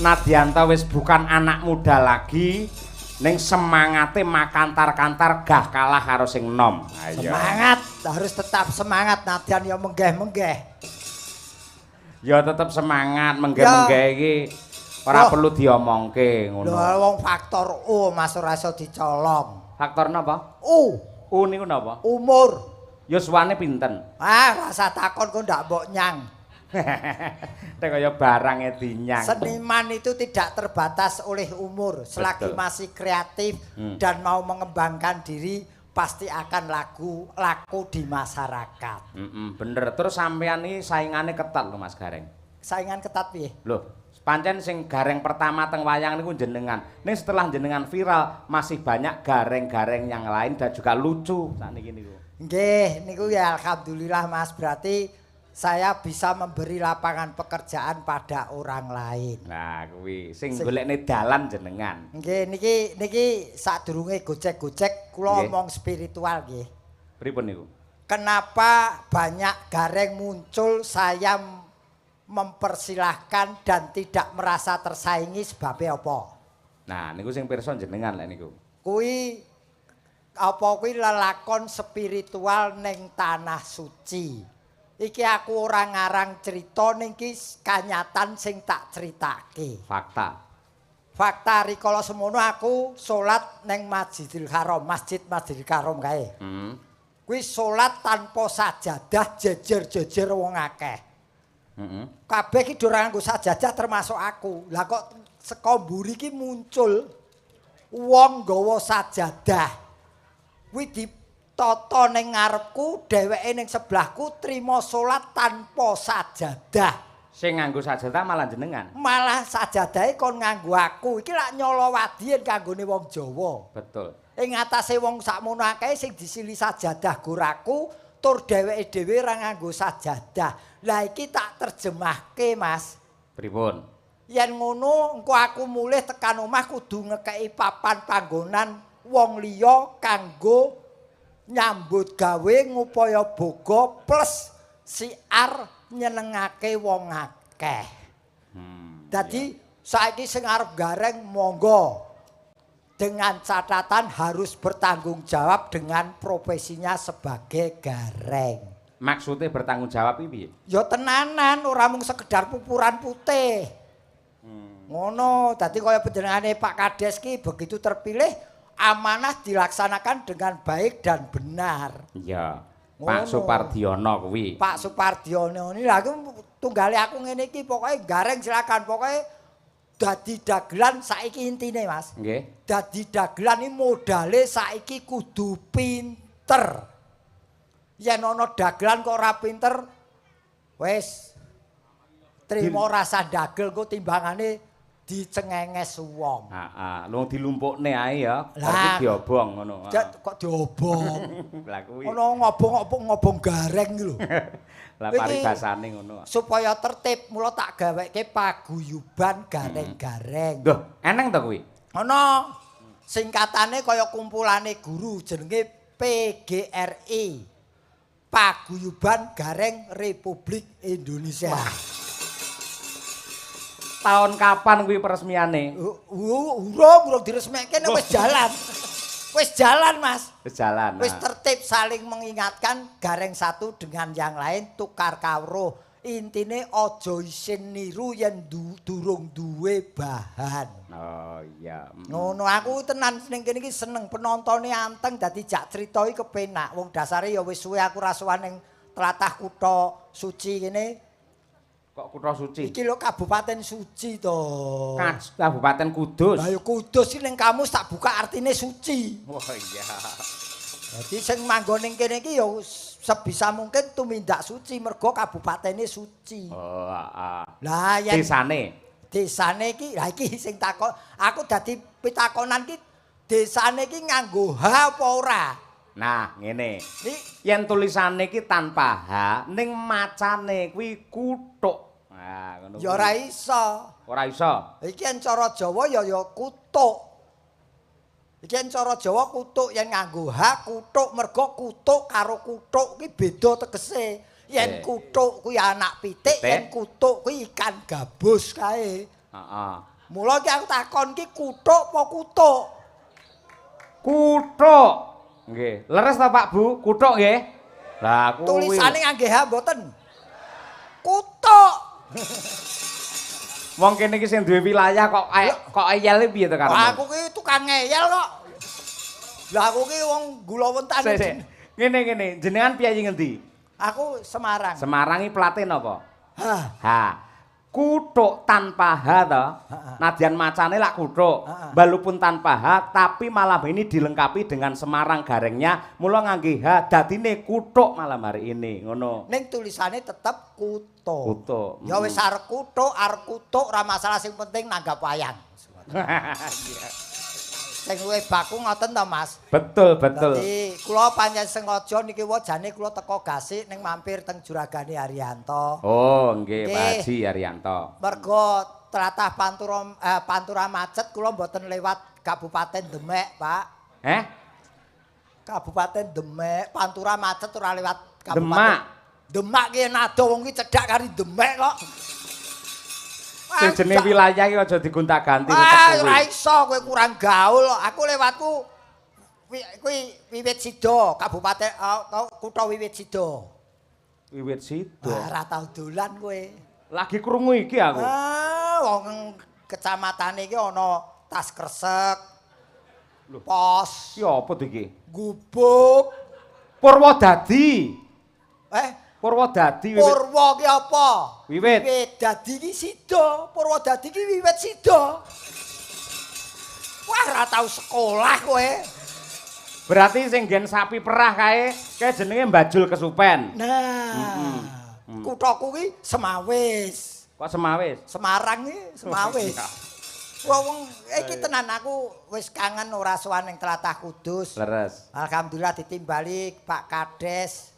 Nadianto wis bukan anak muda lagi, ning semangate makantar-kantar gah kalah karo sing enom. Ayo. Semangat, harus tetap semangat Nadian ya menggeh-menggeh. Ya tetep semangat menggeh-menggeh iki ora perlu diomongke ngono. Lho wong faktor U Mas ora iso dicolong. Faktor napa? U. U niku napa? Umur. Yuswane pinten? Rasa takon kok ndak mbok nyang. Nek kaya barang dinyang. Seniman itu tidak terbatas oleh umur. Selagi masih kreatif dan mau mengembangkan diri, pasti akan laku di masyarakat. Bener. Terus sampean iki saingane ketat lho Mas Gareng. Saingan ketat piye? Loh, pancen sing gareng pertama teng wayang niku jenengan. Ning setelah jenengan viral, masih banyak gareng-gareng yang lain dan juga lucu sakniki niku. Nggih, niku ya alhamdulillah Mas, berarti saya bisa memberi lapangan pekerjaan pada orang lain. Nah, kuwi sing golekne dalan jenengan. Nggih, niki sadurunge gojek-gojek kula omong spiritual nggih. Pripun niku? Kenapa banyak gareng muncul saya mempersilahkan dan tidak merasa tersaingi sebabnya apa? Nah, niku sing pirsa jenengan lek niku. Kuwi lelakon spiritual ning tanah suci. Iki aku ora ngarang cerita ning ki kanyatan sing tak critake. Fakta. Fakta rikala semono aku salat ning Masjidil Haram, Masjidil Haram kae. Kuwi salat tanpa sajadah jejer-jejer wong akeh. Kabeh ki ora nganggo sajadah termasuk aku. Lah kok saka mburi ki muncul wong nggawa sajadah. Kuwi ditata ning ngarepku, dheweke ning sebelahku trima salat tanpa sajadah. Sing nganggo sajadah malah jenengan. Malah sajadahe kon nganggo aku. Iki lak nyala wadien kanggone wong Jawa. Betul. Ing atase wong sakmono akeh sing disili sajadah guraku, tur dheweke dhewe ora nganggo sajadah. Lah iki tak terjemahke, Mas. Pripun? Yen ngono engko aku mulih tekan omah kudu ngekeki papan panggonan wong liya kanggo nyambut gawe ngupaya boga plus siar nyenengake wong akeh. Dadi saiki sing arep gareng monggo dengan catatan harus bertanggung jawab dengan profesinya sebagai gareng. Maksudnya bertanggung jawab iki piye? Ya tenanan ora mung sekedar pupuran putih. Ngono, dadi kaya panjenengane Pak Kades ki begitu terpilih amanah dilaksanakan dengan baik dan benar. Iya. Pak Supardiono kuwi. Pak Supardiono ini lha tunggale aku ngene iki pokoke gareng silakan pokoke dadi dagelan saiki intine Mas. Nggih. Dadi dagelan iki modale saiki kudu pinter. Yen ana dagelan kok ora pinter wis trimo rasa dagel kok timbangane dicengenges wong. Heeh, lu dilumpukne ae ya. Lah diobong ngono. Kok diobong. Lah kuwi. Ono ngobong gareng iki lho. Lah paribasane ngono. Supaya tertib mula tak gaweke paguyuban gareng-gareng. Duh, eneng to kuwi? Ono singkatane kaya kumpulane guru jenenge PGRI. Paguyuban Gareng Republik Indonesia. Tahun kapan kuwi peresmiane? Urung diresmekne wis jalan. Wis jalan, Mas. Wis jalan. Wis tertib saling mengingatkan gareng satu dengan yang lain tukar kawruh. Intine aja isin niru yen durung duwe bahan. Oh iya. Ngono aku tenan ning kene iki seneng penontone anteng dadi jak crita iki kepenak. Wong dasare ya wis suwe aku rasuhan ning tlatah Kutha Suci kene. Kok Kutha Suci? Iki lho Kabupaten Suci to. Kabupaten Kudus. Lah ya Kudus iki ning kamus tak buka artine suci. Oh iya. Dadi sing manggon ning kene iki ya sebisa mungkin tumindak suci mergo kabupatene suci. Oh, heeh. Lah yen Desane iki lah iki sing takon aku dadi pitakonan iki desane iki nganggo H apa ora? Nah, ngene. Yen tulisane iki tanpa H ning macane kuwi kutuk. Nah, ngono. Ya ora iso. Ora iso. Iki yen cara Jawa ya kutuk. Iki yen cara Jawa kutuk yen nganggo H kutuk mergo kutuk karo kutuk ki beda tegese. Yen kutuk kuwi anak pitik, yen kutuk kuwi ikan gabus kae. Heeh. Mula iki aku takon ki kuthuk apa kutuk? Kuthuk. Nggih. Leres ta Pak Bu? Kuthuk nggih. Lah kuwi. Tulisane ngangge H mboten. Kutuk. Wong kene iki sing duwe wilayah kok eyel piye to karo. Aku ki tukang ngeyel kok. Lah aku ki wong Gulawentan. Ngene, jenengan piyayi ngendi? Aku Semarang. Semarang iki plate napa? Hah. Ha. Kuthuk tanpa H to. Nadyan macane lak kuthuk. Walaupun tanpa H tapi malam ini dilengkapi dengan Semarang garengnya mula ngangge H dadine kuthuk malam hari ini ngono. Ning tulisane tetep kutuk. Kutuk. Ya wis arep kutuk ora masalah sing penting nanggap wayang. Sing luwih baku ngoten to, Mas. Betul. Dadi kula pancen sengaja niki wae jane kula teko Gasik ning mampir teng Juragane Haryanto. Oh, nggih, Pak Haji Haryanto. Mergo tlatah Pantura macet kula mboten lewat Kabupaten Demek, Pak. Kabupaten Demek, Pantura macet ora lewat Kabupaten Demak ki nado wong ki cedhak kari Demek kok. Sing jenenge wilayah iki aja digonta-ganti ora iso kowe kurang gaul. Aku lewatku kuwi Wiwit Sida, Kabupaten Kutha Wiwit Sida. Wiwit Sida. Ora tau dolan kowe. Lagi krungu iki aku. Wong kecamatan iki ana Tas Kresek. Pos. Ki apa to iki? Gubuk. Purwodadi. Purwodadi. Purwa ki apa? Wiwit. Dadi ki Sida. Purwodadi ki Wiwit Sida. Wah, ora tau sekolah kowe. Berarti sing nggen sapi perah kae jenenge Mbajul Kesupen. Nah. Kuthaku ki Semawis. Kok Semawis? Semarang ki Semawis. Wong iki tenan aku wis kangen ora sowan ning tlatah Kudus. Leres. Alhamdulillah ditimbali Pak Kades.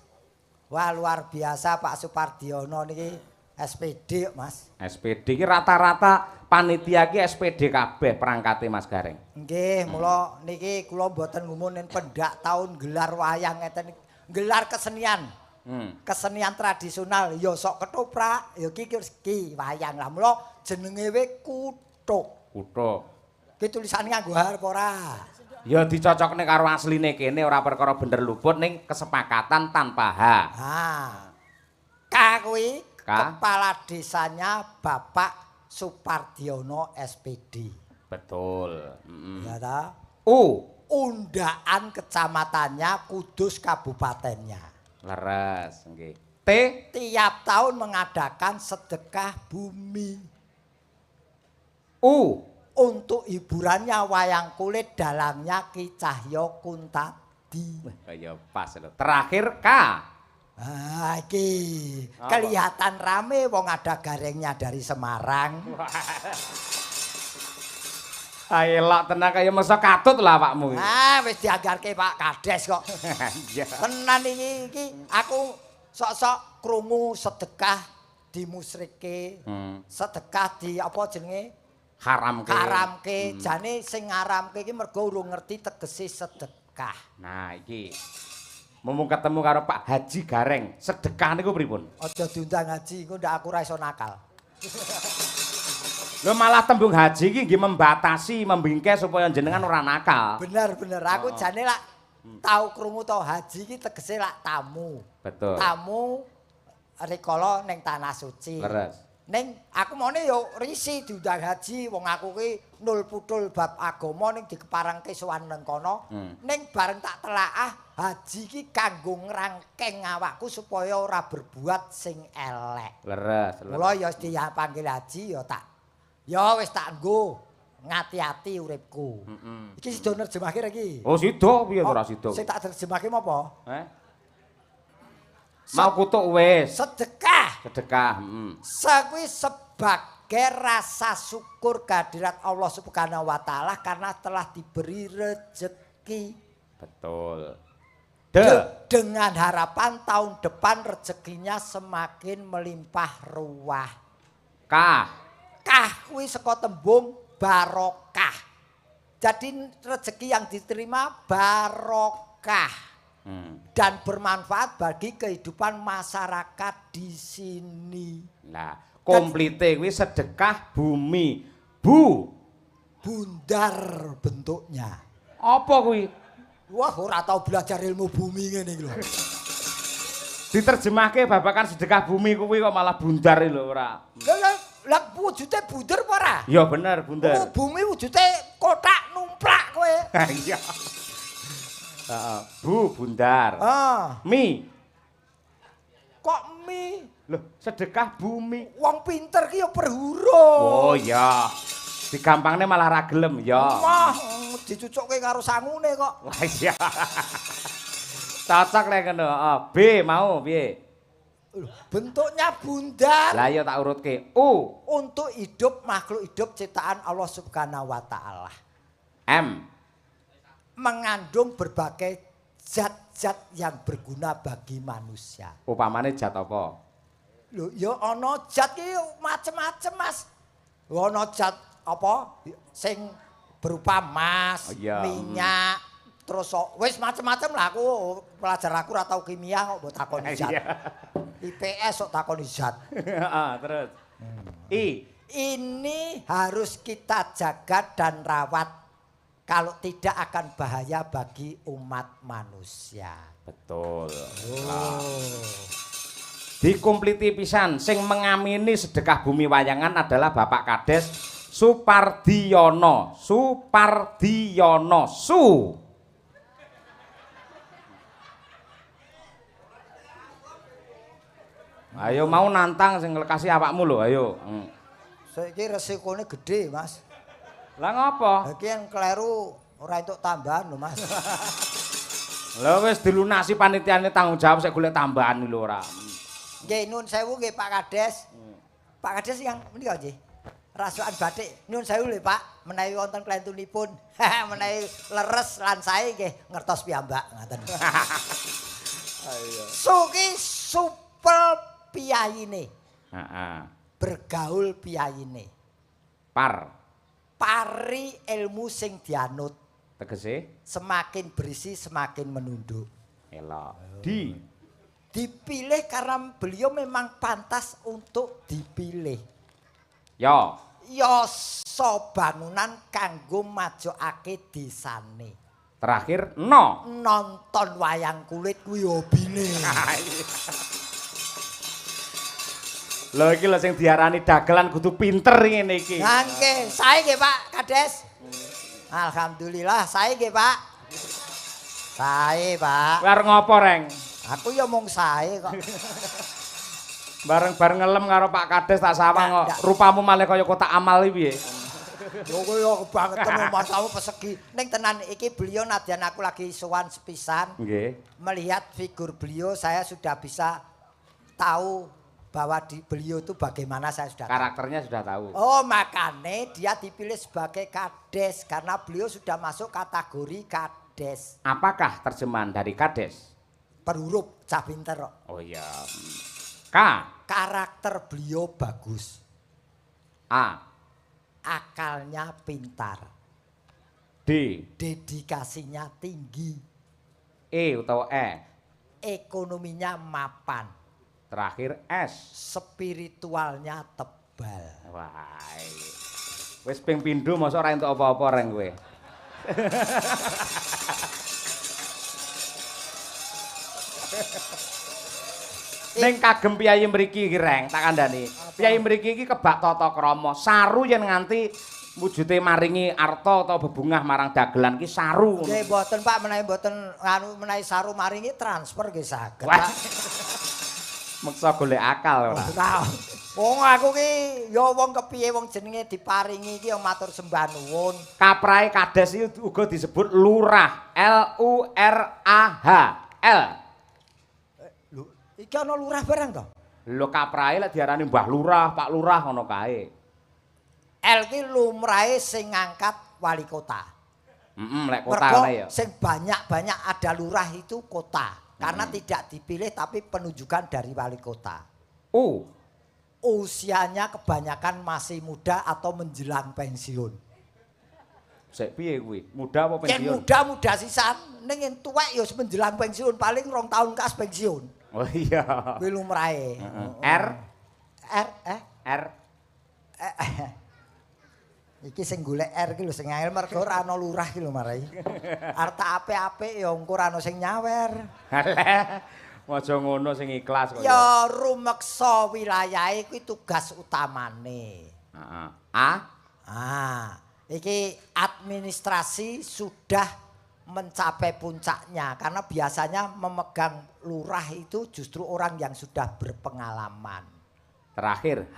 Wah luar biasa Pak Supardiono niki SPD, Mas. SPD ki rata-rata panitia ki SPD kabeh perangkate Mas Gareng. Nggih, mula niki kula mboten ngumumin pendak taun gelar wayang ngeten gelar kesenian. Kesenian tradisional ya sok ketoprak, ya ki wayang lah. Mula jenenge we kuthuk. Kuthuk. Ki tulisane nganggo H apa ora? Ya dicocokne karo asline kene ora perkara bener luput ning kesepakatan tanpa H. K kuwi kepala desanya Bapak Supardiono SPD. Betul. Ya ta? Undaan kecamatannya Kudus kabupatennya. Leres, nggih. T tiap tahun mengadakan sedekah bumi. Untuk hiburannya wayang kulit dalangnya Ki Cahyo Kuntadi. Ya pas lho. Terakhir K. Iki kelihatan rame wong ada garengnya dari Semarang. Elak tenan kaya mesa katut lah awakmu. Wis dianggarke Pak Kades kok. Tenan iki aku sok-sok krungu sedekah dimusrike. Sedekah di apa jenenge? Haramke. Jane sing ngaramke iki mergo urung ngerti tegese sedekah. Nah, iki. Mumpung ketemu karo Pak Haji Gareng, sedekah niku pripun? Aja diundang haji, engko ndak aku ra iso nakal. Lho malah tembung haji iki nggih membatasi, membingkai supaya jenengan ora nakal. Bener. Aku jane lak tau krungu to haji iki tegese lak tamu. Betul. Tamu rikala ning tanah suci. Leres. Ning aku mone yo risi diundang haji wong aku ki nul putul bab agama ning dikeparengke sowan nang kono. Ning bareng tak telaah haji ki kanggo ngrangkeng awakku supaya ora berbuat sing elek. Leres. Mula ya dipanggil haji ya tak ya wis tak nggo ngati-ati uripku. Iki sida nerjemahke iki. Oh sida piye ora sida? Sing tak terjemahke apa? Mau kutuk wis. Sedekah. Kuwi sebagai rasa syukur kehadirat Allah Subhanahu wa taala karena telah diberi rezeki. Betul. Dengan harapan tahun depan rezekinya semakin melimpah ruah. Kah kuwi saka tembung barokah. Jadi rezeki yang diterima barokah. Dan bermanfaat bagi kehidupan masyarakat di sini. Nah, komplite kuwi sedekah bumi. Bundar bentuknya. Apa kuwi? Wah, ora tau belajar ilmu bumi ngene iki lho. Diterjemahke babakan sedekah bumi kuwi kok malah bundar lho ora. Lah wujude bunder apa ora? Ya bener bundar. Oh, bumi wujude kotak numplak kowe. Iya. Heeh, bundar. Mi. Kok mi? Loh, sedekah bumi. Wong pinter ki ya per huruf. Oh iya. Digampangne malah ra gelem ya. Wah, dicucukke karo sangune kok. Wah iya. Cocok lek ngono. B mau piye? Bentuknya bundar. Lah ya tak urutke. U. Untuk hidup makhluk hidup ciptaan Allah Subhanahu wa taala. M. Mengandung berbagai zat-zat yang berguna bagi manusia. Upamane zat apa? Lho, ya ana zat ki macem-macem, Mas. Ana zat apa? Sing berupa emas, minyak, terus wis macem-macem lah aku pelajar aku ora tau kimia kok mbok takoni zat. IPS kok takoni zat. Heeh, terus. I. Ini harus kita jaga dan rawat. Kalau tidak akan bahaya bagi umat manusia. Betul. Dikumpliti pisan sing mengamini sedekah bumi wayangan adalah Bapak Kades Supardiono. Ayo mau nantang sing lekasi awakmu lho, ayo. Saiki resikone gede, Mas. Lah ngopo? Iki yang kleru ora entuk tambahan lho, Mas. Lah wis dilunasi panitiane tanggung jawab sik golek tambahan lho ora. Nggih, nuwun sewu nggih Pak Kades. Pak Kades yang menika nggih. Rasukan batik. Nuwun sewu lho Pak, menawi wonten klentunipun, menawi leres lan sae nggih ngertos piyambak ngoten. Ayo. Suki supel piyayine. Heeh. Bergaul piyayine. Pari ilmu sing dianut. Tegese semakin berisi semakin menunduk. Elok. Dipilih karena beliau memang pantas untuk dipilih. Yo. Yoso bangunan kanggo majokake desane. Terakhir no. Nonton wayang kulit kuwi hobine. Lho iki lho sing diarani dagelan kudu pinter ngene iki. Lah nggih, sae nggih Pak Kades. Alhamdulillah sae nggih Pak. Sae Pak. Kowe arep ngopo reng? Aku ya mung sae kok. Bareng-bareng ngelem karo Pak Kades tak sawang kok. Rupamu malah kaya kotak amal iki piye? Yo kowe kebangetan masamu pesegi. Ning tenan iki beliau nadyan aku lagi sowan sepisan. Nggih. Melihat figur beliau saya sudah bisa tahu bahwa beliau itu bagaimana saya sudah karakternya tahu. Sudah tahu. Oh, makanya dia dipilih sebagai Kades karena beliau sudah masuk kategori Kades. Apakah terjemahan dari Kades? Per huruf, cah pinter kok. Oh iya. K. Karakter beliau bagus. A. Akalnya pintar. D. Dedikasinya tinggi. E utawa E. Ekonominya mapan. Terakhir S. Spiritualnya tebal. Wah. Wis ping pindho mosok ora entuk apa-apa reng kowe. Ning kagem piyayi mriki iki reng tak kandhani. Piyayi mriki iki kebak tata krama. Saru yen nganti wujude maringi arta atau bebungah marang dagelan ki saru. Nggih mboten Pak, menawi mboten menawi saru maringi transfer nggih saged. Meksa golek akal ora. Wong aku ki ya wong kepiye wong jenenge diparingi iki ya matur sembah nuwun. Kaprahe Kades iki uga disebut lurah. LURAH. L. Lho, iki ana lurah barang to? Lho kaprahe lek diarani Mbah Lurah, Pak Lurah ngono kae. L ki lumrahe sing ngangkat wali kota. Lek kota ngene ya. Sing banyak-banyak ada lurah itu kota. Karena tidak dipilih tapi penunjukan dari wali kota. Usianya kebanyakan masih muda atau menjelang pensiun. Sik piye kuwi? Muda apa pensiun? Yen muda sisan, ning yen tuwek ya menjelang pensiun paling 2 tahun kas pensiun. Oh iya. Kuwi lumrahe. R. R. R. Iki sing golek R iki lho sing angel mergo ora ana lurah iki lho marai. Arep tak apik-apik ya engko ora ana sing nyawer. Halah, aja ngono sing ikhlas kok. Ya rumeksa wilayahe kuwi tugas utamane. Heeh. Iki administrasi sudah mencapai puncaknya karena biasanya memegang lurah itu justru orang yang sudah berpengalaman. Terakhir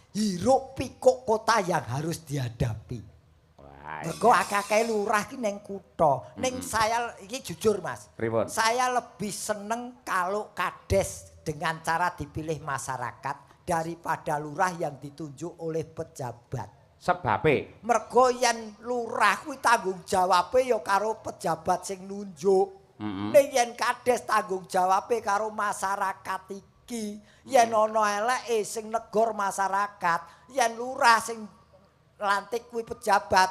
Hiruk pikuk kota yang harus dihadapi. Mergo akeh-akeh lurah ki ning kutha. Ning saya iki jujur Mas. Pripun? Saya lebih seneng kalau kades dengan cara dipilih masyarakat daripada lurah yang ditunjuk oleh pejabat. Sebabe Mergo yen lurah kuwi tanggung jawabe ya karo pejabat sing nunjuk. Ning yen kades tanggung jawabe karo masyarakat iki. Yen ana eleke sing negor masyarakat, yen lurah sing lantik kuwi pejabat,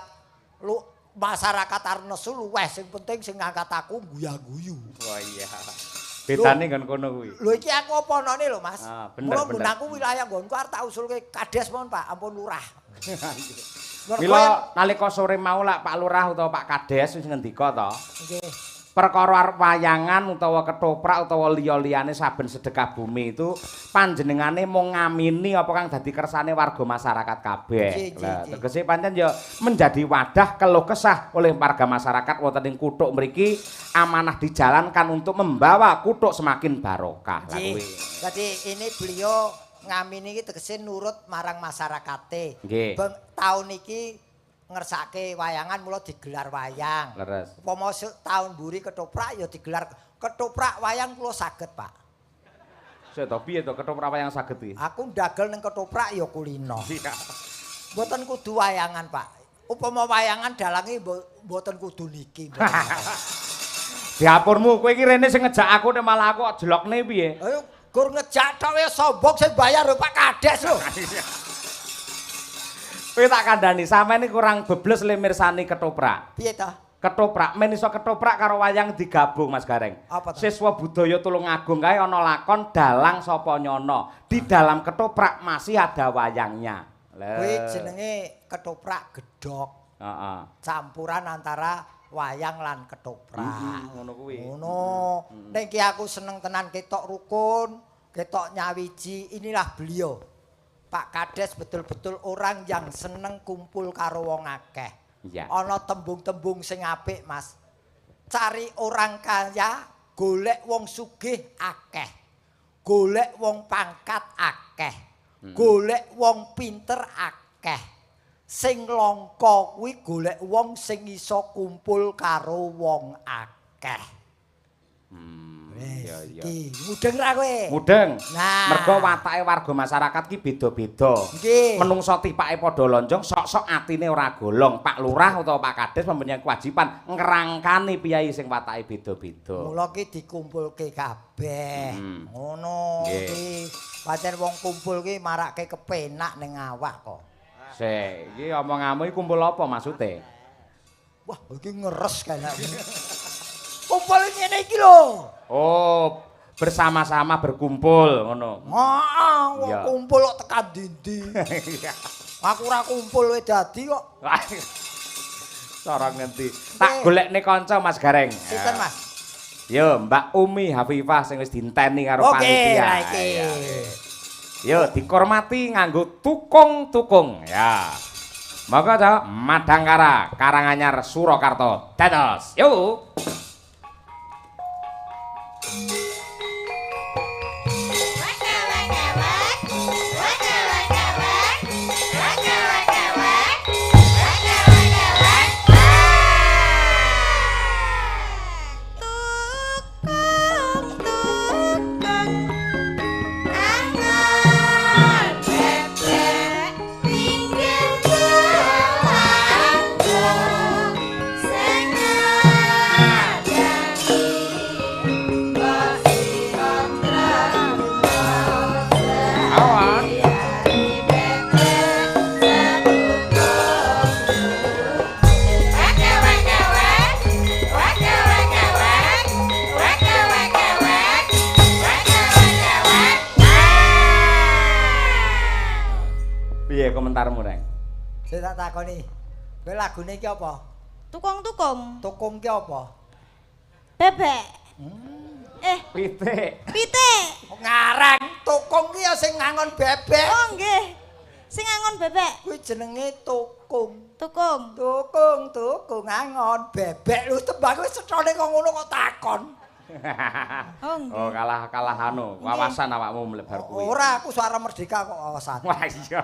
masyarakat arep nesu luweh sing penting sing ngangkat aku guya-guyu. Oh iya. Bedane kan kono kuwi. Lho iki aku apa none lho Mas. Bener. Mula aku wilayah nggonku arep tak usulke kades mon Pak, ampun lurah. Mila nalika sore mau lak Pak Lurah utawa Pak Kades wis ngendika to. Nggih. Perkara wayangan utawa ketoprak utawa liya-liyane saben sedekah bumi itu panjenengane mung ngamini apa kang dadi kersane warga masyarakat kabeh. Lah tegese pancen ya menjadi wadah keluh kesah oleh warga masyarakat wonten ing kuthuk mriki amanah dijalankan untuk membawa kuthuk semakin barokah. Lah kuwi. Jadi ini beliau ngamini iki tegese nurut marang masyarakate. Tahun iki ngersake wayangan mula digelar wayang. Leres. Upama tahun buri ketoprak ya digelar ketoprak wayang kula saged, Pak. Sik to piye to ketoprak wayang saged iki? Aku ndagel ning ketoprak ya kulino. Mboten kudu wayangan, Pak. Upama wayangan dalange mboten kudu niki. Diapurmu kowe iki rene sing ngejak aku nek malah aku kok jelokne piye? Ayo gur ngejak tok wis sombong sing bayar lho Pak Kades lho. Kowe tak kandhani sampeyan iki kurang bebles le mirsani ketoprak. Piye to? Ketoprak men iso ketoprak karo wayang digabung Mas Gareng. Siswa budaya Tulungagung kae ana lakon Dalang Sapa Nyono. Di dalam ketoprak masih ada wayangnya. Kuwi jenenge ketoprak gedhok. Heeh. Campuran antara wayang lan ketoprak. Ngono kuwi. Ngono. Nek iki aku seneng tenan ketok rukun, ketok nyawiji. Inilah beliau. Pak Kades betul-betul orang yang seneng kumpul karo wong akeh. Iya. Ana tembung-tembung sing apik, Mas. Cari orang kaya, golek wong sugih akeh. Golek wong pangkat akeh. Golek wong pinter akeh. Sing langka kuwi golek wong sing iso kumpul karo wong akeh. Iya iya. Mudeng ra kowe? Mudeng. Nah, mergo watake warga masyarakat ki beda-beda. Nggih. Menungso tipake padha lonjong, sok-sok atine ora golong. Pak Lurah utawa Pak Kades mempunyai kewajiban ngerangkani piyai sing watake beda-beda. Mula ki dikumpulke kabeh. Ngono ki. Pancen wong kumpul ki marake kepenak ning awak kok. Sik, iki omonganmu iki kumpul apa maksude? Wah, iki ngeres kayaknya. Kumpul ngene iki lho. Oh, bersama-sama berkumpul ngono. Heeh, wong kumpul kok tekan ndi-ndi. Aku ora kumpul wis dadi kok. Cara ngerti. Tak golekne kanca Mas Gareng. Sinten, Mas? Yo, Mbak Umi Hafifah sing wis dinteni karo panitia. Oke, Yo, dikormati nganggo tukung-tukung. Ya. Maka to Madangkara Karanganyar Surakarta. Dados. Yo. Komentarmu, Reng? Sing tak takoni. Kowe lagune iki apa? Tukung-tukung. Tukung ki apa? Bebek. Pitik. Pitik. Ngarang tukung ki ya sing ngangon bebek. Oh nggih. Sing ngangon bebek. Kuwi jenenge tukung. Tukung. Tukung ngangon bebek. Lu tembang wis cethone kok ngono kok takon. Oh nggih. Oh, kalah anu, wawasan awakmu mlebar kuwi. Ora, aku suara merdeka kok wawasan. Wah iya.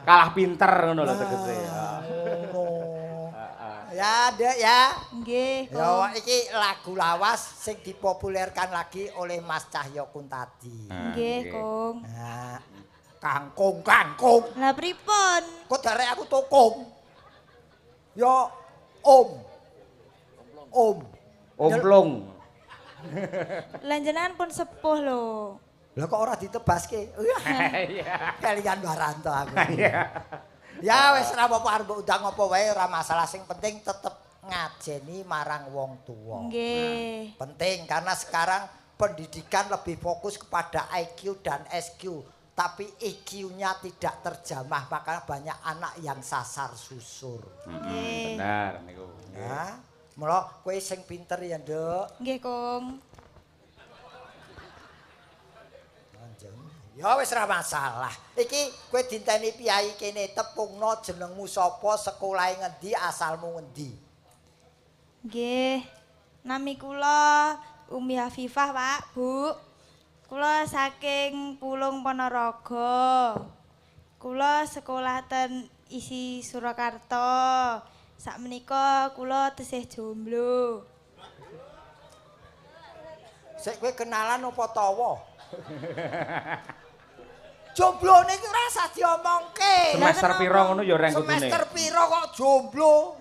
Kalah pinter ngono lho tegese. Ya, Dek ya. Nggih, Ya iki lagu lawas sing dipopulerkan lagi oleh Mas Cahyo Kuntadi. Nggih, Kung. Nah, kangkung. Lah pripun? Kok darek aku tukung. Ya Om. Omplung. Lah jenengan pun sepuh lho. Lah kok ora ditebaske? Iya. Kalian Baranto aku. Iya. Ya wis ora apa-apa arep undang apa wae ora masalah, sing penting tetep ngajeni marang wong tuwa. Nggih. Penting karena sekarang pendidikan lebih fokus kepada IQ dan SQ, tapi EQ-nya tidak terjamah, maka banyak anak yang sasar susur. Nggih. Benar niku. Nah, mula kowe sing pinter ya, Nduk. Nggih, Kung. Ya wis ora masalah. Iki kowe dinteni piyai kene tepungno jenengmu sapa, sekolahe ngendi, asalmu ngendi? Nggih. Nami kula Umi Hafifah, Pak, Bu. Kula saking Pulung Ponorogo. Kula sekolah ten isi Surakarta. Sakmenika kula tesih jomblo. Sik kowe kenalan apa tawa? Jomblo niki ora usah diomongke. Semester pira ngono ya reng kudune. Semester pira kok jomblo?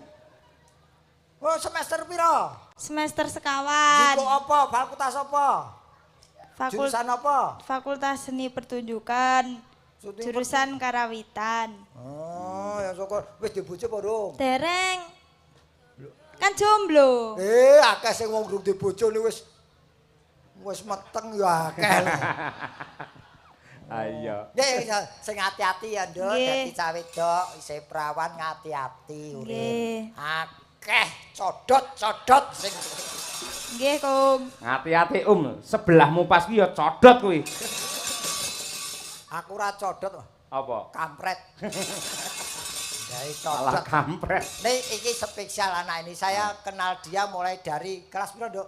Oh, semester pira? Semester sekawan. Iku apa? Fakultas apa? Jurusan apa? Fakultas Seni Pertunjukan. Jurusan Karawitan. Oh, ya syukur. Wis dibojo apa durung? Dereng. Kan jomblo. Akeh sing wong durung dibojo ni wis meteng ya akeh. Ayo. Nggih, sing hati-hati ya, Nduk. Nggih. Dadi cah wedok isih prawan ngati-ati urip. Nggih. Akeh codot sing Nggih, Kung. Hati-hati sebelahmu pas ki ya codot kuwi. aku ora codot, Apa? kampret. Dari Salah codot. kampret. Nih, iki spesial anak ini. Saya kenal dia mulai dari kelas berapa, Nduk?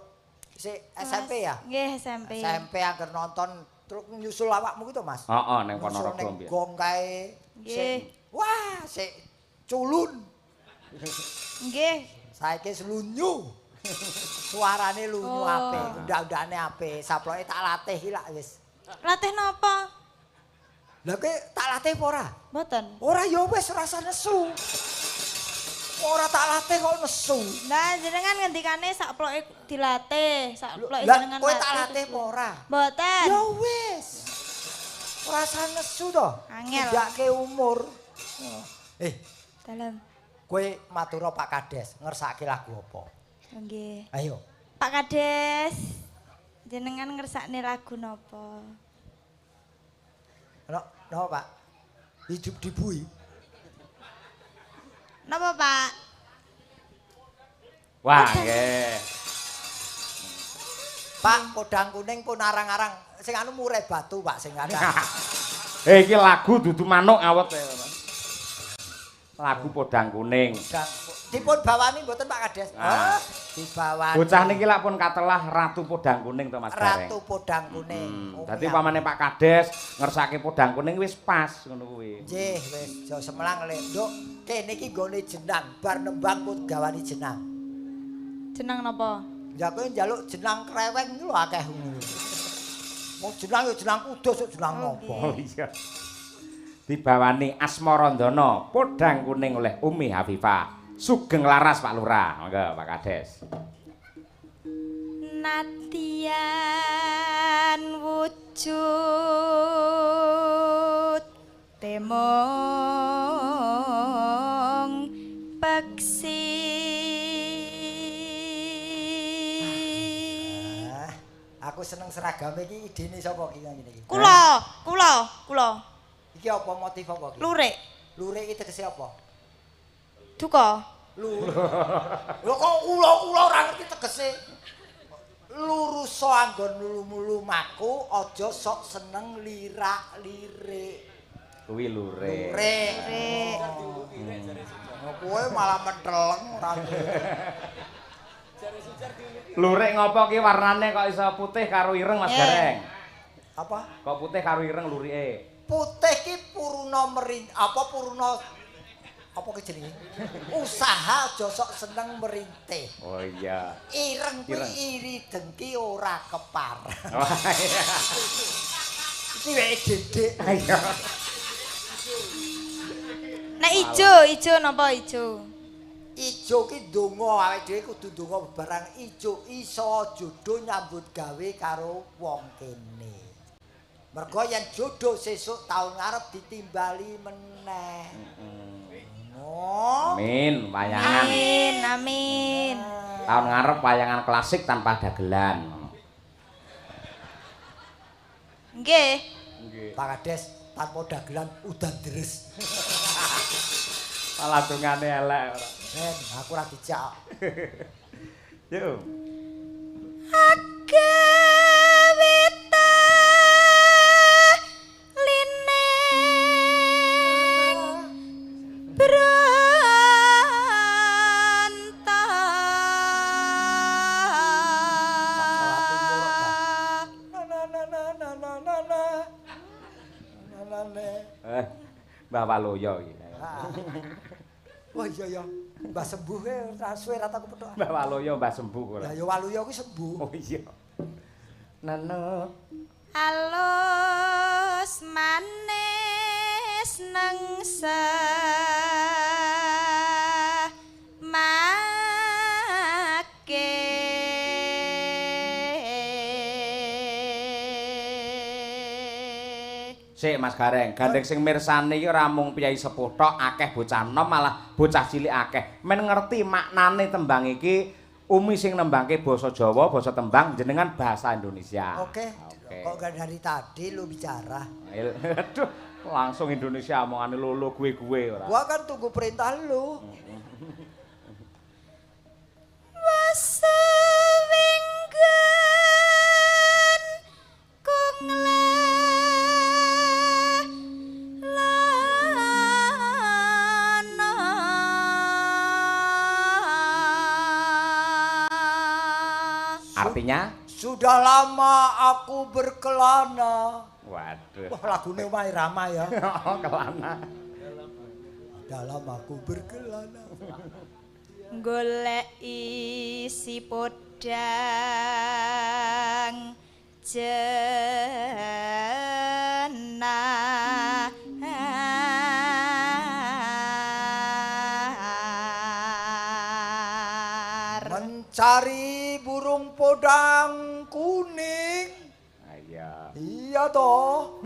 SMP ya? Nggih, SMP. SMP agar nonton terus nyusul awakmu gitu, Mas. Heeh, ning Nyusul Ponorogo ning mbiyen. gong kae. Nggih. Wah, sik culun. Nggih. Saiki lunyu. Suarane lunyu Oh. apik, undak-undakane apik. Saploke tak latih iki lak wis. Latih napa? Lah kowe tak latih apa ora? Mboten. Ora ya wis rasa nesu. Ora tak latih kok nesu. Lah jenengan ngendikane sakploke dilatih, sakploke Lah jenengan kowe tak latih apa ora? Mboten. Ya wis. Rasa nesu to. Angel. Tidake umur. Dalem. Kowe matur Pak Kades, ngersake lagu apa? Nggih. Ayo. Pak Kades, jenengan ngersakne lagu napa? No, Pak. Hidup dibui. Napa, Pak? Wah, nggih. Pak, podang kuning pun arang-arang. Sing anu murai batu, Pak, sing ada. Iki lagu dudu manuk awet ya, Pak. Lagu podang kuning. Dipun bawani mboten Pak Kades? Ah. Dibawani. Bocah niki lak pun katelah Ratu Podang Kuning to Mas Gareng. Ratu podang kuning. Dadi pamane Pak Kades ngersake podang kuning wis pas ngono kuwi. Nggih, wis aja semelang lek, Nduk. Kene iki nggone jenang, bar nembang kok gawani jenang. Jeneng napa? Ya kowe njaluk jenang kreweng iki lho akeh ngono. Wong jenang ya jenang kudus, jenang nopo. Oh iya. Dibawani Asmarandana Podang Kuning oleh Umi Hafifah. Sugeng laras Pak Lurah. Monggo Pak Kades. Nadian wujud temong peksi. Aku seneng seragam iki idene sapa iki ngene iki? Kula. Iki apa motif apa iki? Lurik. Lurik iki tegese apa? Duka. Lho kok ula-ula ora ngerti tegese. Lurusa anggon lumaku aja sok seneng lirak-lirik. Kuwi lurik. Lirik. Kowe malah menteleng ora. Lurik ngopo ki warnane kok iso putih karo ireng Mas Gareng? Apa? Kok putih karo ireng lurike? Putih ki puruna puruna apa ki jenenge? Usaha aja sok seneng merintih. Oh iya. Ireng kuwi iri dengki ora kepar. Oh iya. Iki wae dedek. Ayo. Nek ijo napa ijo? Ijo ki donga awake dhewe kudu donga barang ijo iso jodoh nyambut gawe karo wong kene. Mergo yen jodoh sesuk taun ngarep ditimbali meneh. Amin, wayangan. Amin. Tahun ngarep wayangan klasik tanpa dagelan. Nggih. Pak Kades tanpa dagelan udan deres. Malah dongane elek ora. Men, aku ora dijak. Yo. Agawita lineng Mbah Waloyo iki. Oh iya ya, Mbah sembuh ora suwe ra tak kepethuk. Mbah Waloyo mbah sembuh ora. Lah ya Waluya kuwi sembuh. Oh iya. Nana alus manis nengsa Sik Mas Gareng, gandeng sing mirsani iki ora mung piyai sepuh tok, akeh bocah nom malah bocah cilik akeh. Men ngerti maknane tembang iki, Umi sing nembangke basa Jawa, basa tembang jenengan bahasa Indonesia. Oke. Kok gak dari tadi lu bicara? Aduh, langsung Indonesia omongane lolo gue ora. Gua kan tunggu perintah lu. Wasewinggan kong Artinya? Sudah lama aku berkelana. Waduh. Wah, lagune Omah Irama ya. Oh, kelana. Dalam aku berkelana. golek isi podang jenah mencari burung podang kuning. Iya. Iya toh.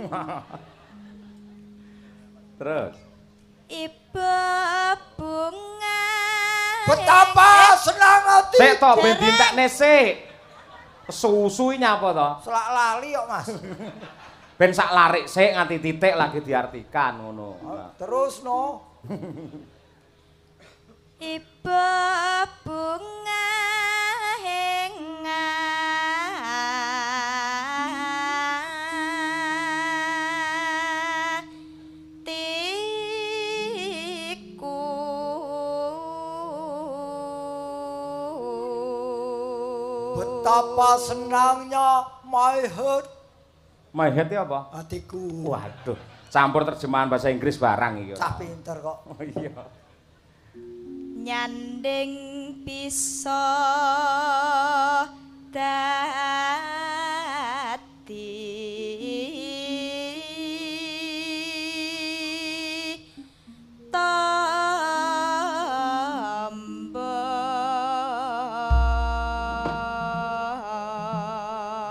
Terus ibu bunga Betapa senang hati. sik to ben dientekne sik. Susu nyapa to? Selak lali kok, Mas. Ben sak larik sik nganti titik lagi diartikan ngono. Terus no. ibu bunga Betapa senangnya my heart. My head ya apa? Hatiku. Waduh, campur terjemahan bahasa Inggris barang iki. Cah pinter kok. Oh iya. nyanding bisa dadi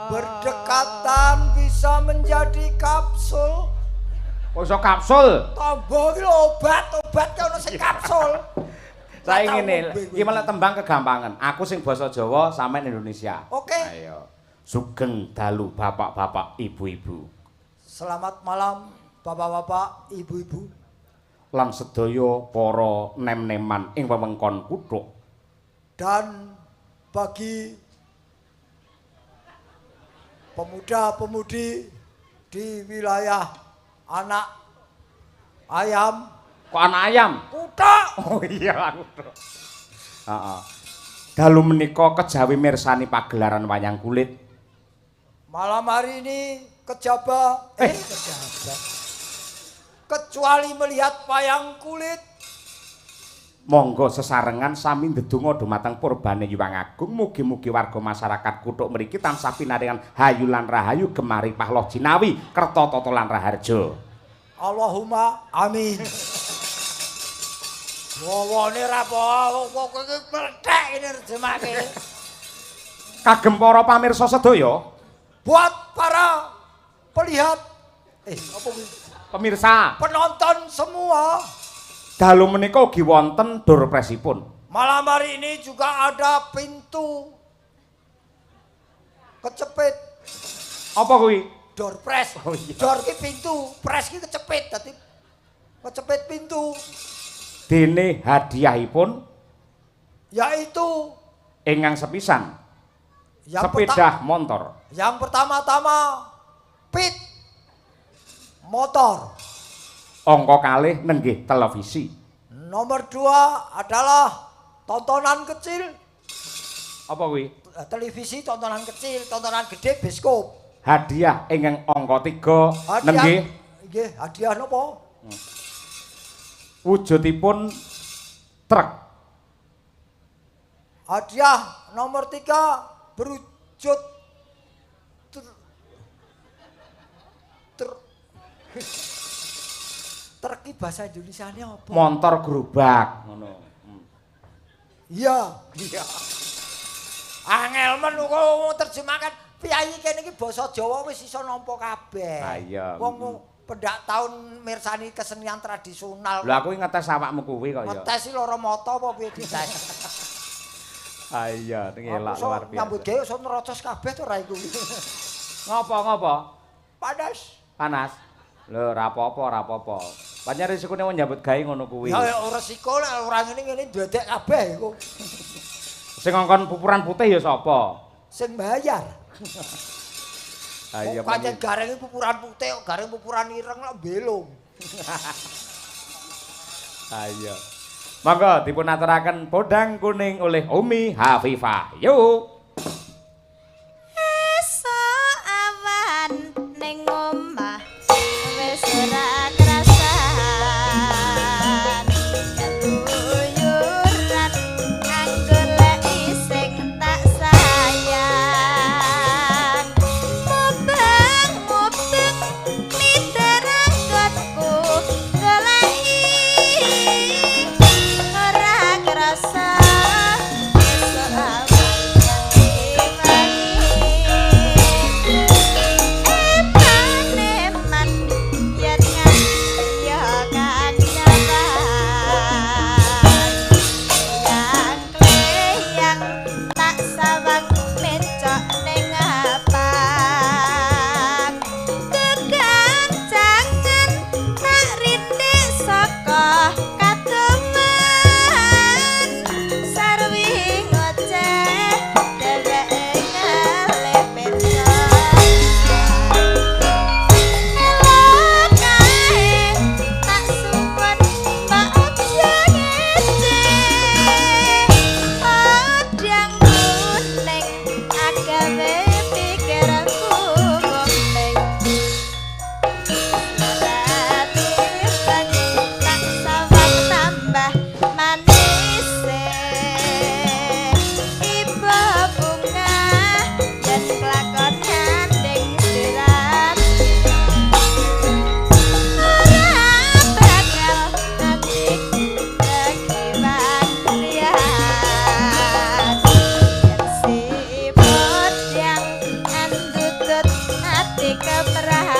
Berdekatan bisa menjadi kapsul. Kok iso kapsul? Tombo iki lho obat ki ono sing kapsul. Saya ngene, iki malah tembang kegampangan. Aku sing basa Jawa, sampean Indonesia. Oke. Ayo. Sugeng dalu bapak-bapak, ibu-ibu. Selamat malam bapak-bapak, ibu-ibu. lan sedaya para nem-neman ing wewengkon Kuthuk. Dan bagi pemuda-pemudi di wilayah Anak Ayam. Kok anak ayam? Kuthuk. Oh iya, Kuthuk. Heeh. Dalu menika kejawi mirsani pagelaran wayang kulit. Malam hari ini kejaba. Kecuali melihat wayang kulit. Monggo sesarengan sami ndedonga dumateng purbane Hyang Agung, mugi-mugi warga masyarakat Kuthuk mriki tansah pinaringan hayu lan rahayu gemari pahloh jinawi kerta tata lan raharja. Allahumma amin. Wawane ra apa kowe iki mlethek ini rejemake. Kagem para pamirsa sedaya, buat para pelihat apa kuwi? Pemirsa, penonton semua. dalu menika ugi wonten door presipun. Malam hari ini juga ada pintu kecepit. Apa kuwi? Door press. Oh iya. Door ki pintu, press ki kecepit, dadi kecepit pintu. Dene hadiahipun Yaitu ingkang sepisan yang sepeda motor. Yang pertama-tama pit motor. Angka kalih nenggih televisi. Nomor 2 adalah tontonan kecil. Apa kuwi? Televisi, tontonan kecil, tontonan gede, bioskop. Hadiah ingkang angka 3 nenggih nggih, hadiah napa? Wujudipun truk. Hadiah nomor 3 berwujud truk bahasa Indonesianya apa? Montor gerobak ngono. Iya. Iya. Angel men kok terjemahkan piyai kene iki basa Jawa wis iso nampa kabeh. Ha iya. Wong pendak taun mirsani kesenian tradisional. Lho aku ngetes awakmu kuwi kok ya. Ngetes loro mata apa piye dites? Ha iya, ngelak luar biasa. Nyambut gawe iso nerocos kabeh to ra iku. Ngopo? Panas. Panas. Lho ra apa-apa. Pancen risikone wong nyambut gawe ngono kuwi. Ya ora resiko nek ora ngene ndredek kabeh iku. Sing ngongkon pupuran putih ya sapa? Sing bayar. Ha iya. Pancen gareng pupuran putih kok gareng pupuran ireng lak belung. Ha iya. Monggo dipun aturaken podang kuning oleh Umi Hafifah. Yuk. Esuk awan ning omah wis ora krasan. Keluyuran anggoleki sing tak sayang. Mubeng mider anggonku goleki ora krasa esuk awan keperhatian